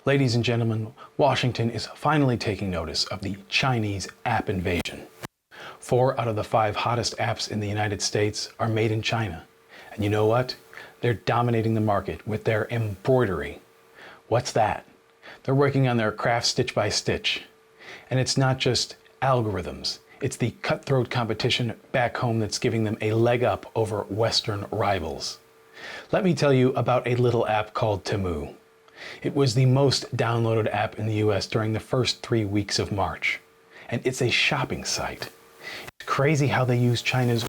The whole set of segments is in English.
Ladies and gentlemen, Washington is finally taking notice of the Chinese app invasion. 4 out of the 5 hottest apps in the United States are made in China. And you know what? They're dominating the market with their embroidery. What's that? They're working on their craft stitch by stitch. And it's not just algorithms. It's the cutthroat competition back home that's giving them a leg up over Western rivals. Let me tell you about a little app called Temu. It was the most downloaded app in the US during the first 3 weeks of March. And it's a shopping site. It's crazy how they use China's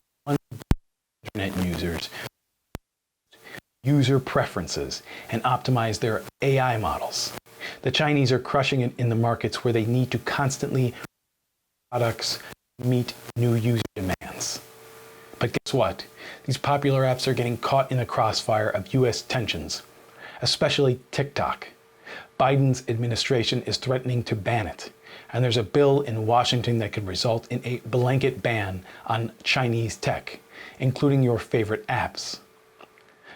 internet users, user preferences, and optimize their AI models. The Chinese are crushing it in the markets where they need to constantly products meet new user demands. But guess what? These popular apps are getting caught in the crossfire of US tensions, especially TikTok. Biden's administration is threatening to ban it, and there's a bill in Washington that could result in a blanket ban on Chinese tech, including your favorite apps.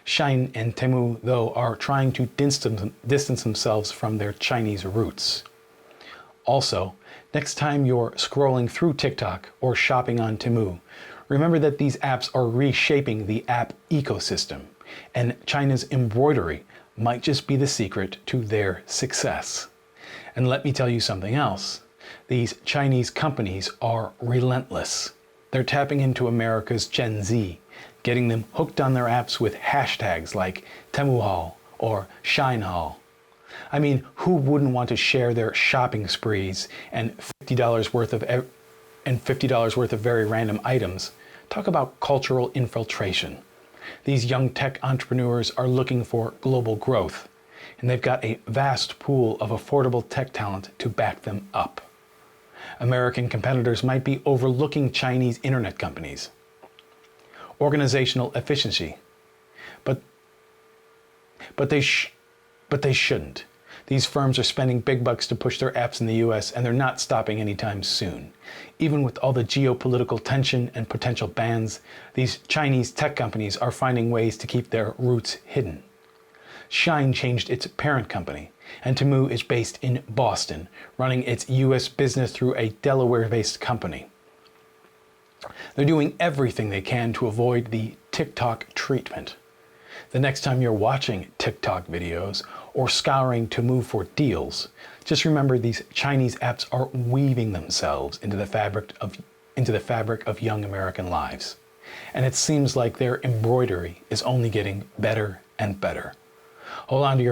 Shein and Temu, though, are trying to distance themselves from their Chinese roots. Also, next time you're scrolling through TikTok or shopping on Temu, remember that these apps are reshaping the app ecosystem, and China's embroidery might just be the secret to their success. And let me tell you something else. These Chinese companies are relentless. They're tapping into America's Gen Z, getting them hooked on their apps with hashtags like Temuhall or Sheinhall. I mean, who wouldn't want to share their shopping sprees and $50 worth of very random items? Talk about cultural infiltration. These young tech entrepreneurs are looking for global growth, and they've got a vast pool of affordable tech talent to back them up. American competitors might be overlooking Chinese internet companies. Organizational efficiency. But they shouldn't. These firms are spending big bucks to push their apps in the US, and they're not stopping anytime soon. Even with all the geopolitical tension and potential bans, these Chinese tech companies are finding ways to keep their roots hidden. Shein changed its parent company, and Temu is based in Boston, running its US business through a Delaware-based company. They're doing everything they can to avoid the TikTok treatment. The next time you're watching TikTok videos or scouring Temu for deals, just remember these Chinese apps are weaving themselves into the fabric of young American lives. And it seems like their embroidery is only getting better and better. Hold on to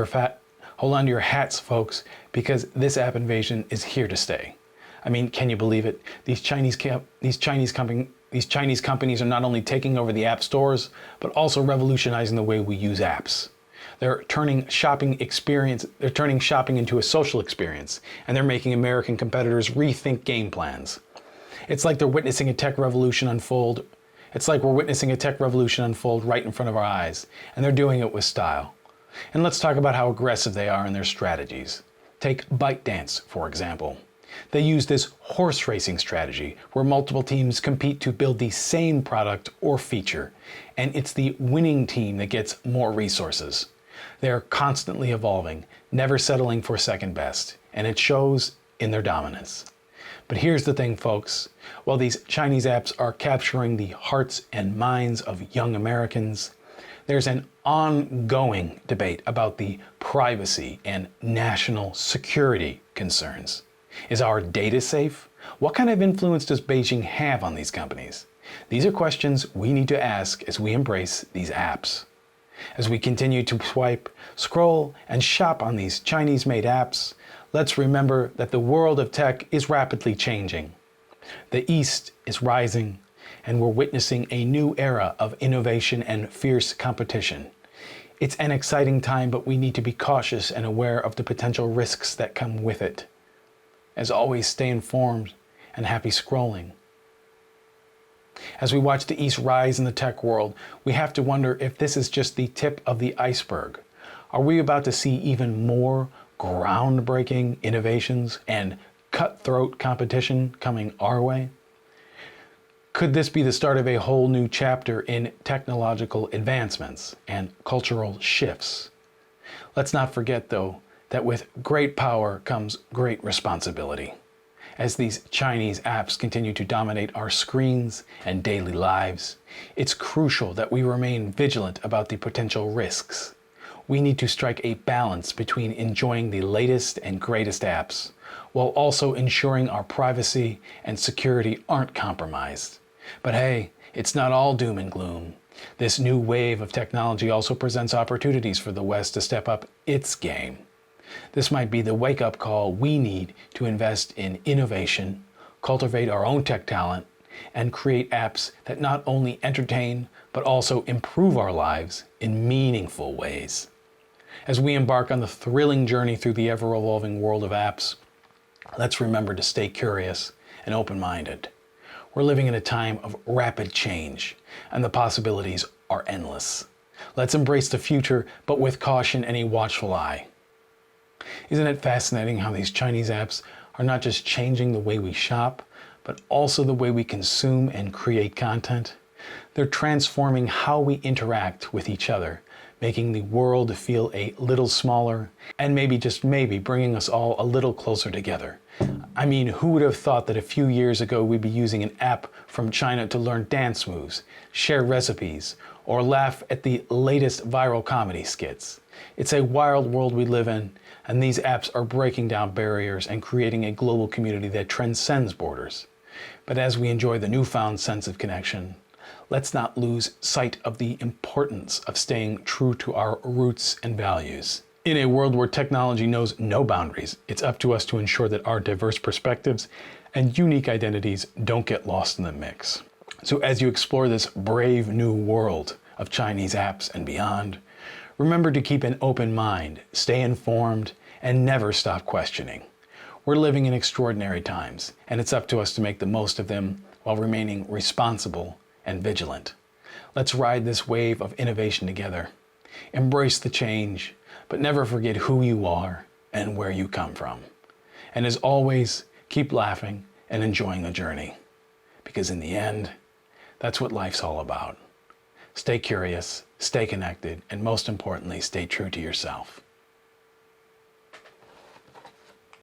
your hats, folks, because this app invasion is here to stay. I mean, can you believe it? These Chinese companies are not only taking over the app stores, but also revolutionizing the way we use apps. They're turning shopping into a social experience, and they're making American competitors rethink game plans. It's like we're witnessing a tech revolution unfold right in front of our eyes, and they're doing it with style. And let's talk about how aggressive they are in their strategies. Take ByteDance, for example. They use this horse racing strategy where multiple teams compete to build the same product or feature, and it's the winning team that gets more resources. They're constantly evolving, never settling for second best, and it shows in their dominance. But here's the thing, folks. While these Chinese apps are capturing the hearts and minds of young Americans, there's an ongoing debate about the privacy and national security concerns. Is our data safe? What kind of influence does Beijing have on these companies? These are questions we need to ask as we embrace these apps. As we continue to swipe, scroll, and shop on these Chinese-made apps, let's remember that the world of tech is rapidly changing. The East is rising, and we're witnessing a new era of innovation and fierce competition. It's an exciting time, but we need to be cautious and aware of the potential risks that come with it. As always, stay informed and happy scrolling. As we watch the East rise in the tech world, we have to wonder if this is just the tip of the iceberg. Are we about to see even more groundbreaking innovations and cutthroat competition coming our way? Could this be the start of a whole new chapter in technological advancements and cultural shifts? Let's not forget, though, that that with great power comes great responsibility. As these Chinese apps continue to dominate our screens and daily lives, it's crucial that we remain vigilant about the potential risks. We need to strike a balance between enjoying the latest and greatest apps, while also ensuring our privacy and security aren't compromised. But hey, it's not all doom and gloom. This new wave of technology also presents opportunities for the West to step up its game. This might be the wake-up call we need to invest in innovation, cultivate our own tech talent, and create apps that not only entertain, but also improve our lives in meaningful ways. As we embark on the thrilling journey through the ever-evolving world of apps, let's remember to stay curious and open-minded. We're living in a time of rapid change, and the possibilities are endless. Let's embrace the future, but with caution and a watchful eye. Isn't it fascinating how these Chinese apps are not just changing the way we shop, but also the way we consume and create content? They're transforming how we interact with each other, making the world feel a little smaller, and maybe, just maybe, bringing us all a little closer together. I mean, who would have thought that a few years ago we'd be using an app from China to learn dance moves, share recipes, or laugh at the latest viral comedy skits? It's a wild world we live in, and these apps are breaking down barriers and creating a global community that transcends borders. But as we enjoy the newfound sense of connection, let's not lose sight of the importance of staying true to our roots and values. In a world where technology knows no boundaries, it's up to us to ensure that our diverse perspectives and unique identities don't get lost in the mix. So as you explore this brave new world of Chinese apps and beyond, remember to keep an open mind, stay informed, and never stop questioning. We're living in extraordinary times, and it's up to us to make the most of them while remaining responsible and vigilant. Let's ride this wave of innovation together. Embrace the change, but never forget who you are and where you come from. And as always, keep laughing and enjoying the journey. Because in the end, that's what life's all about. Stay curious, stay connected, and most importantly, stay true to yourself.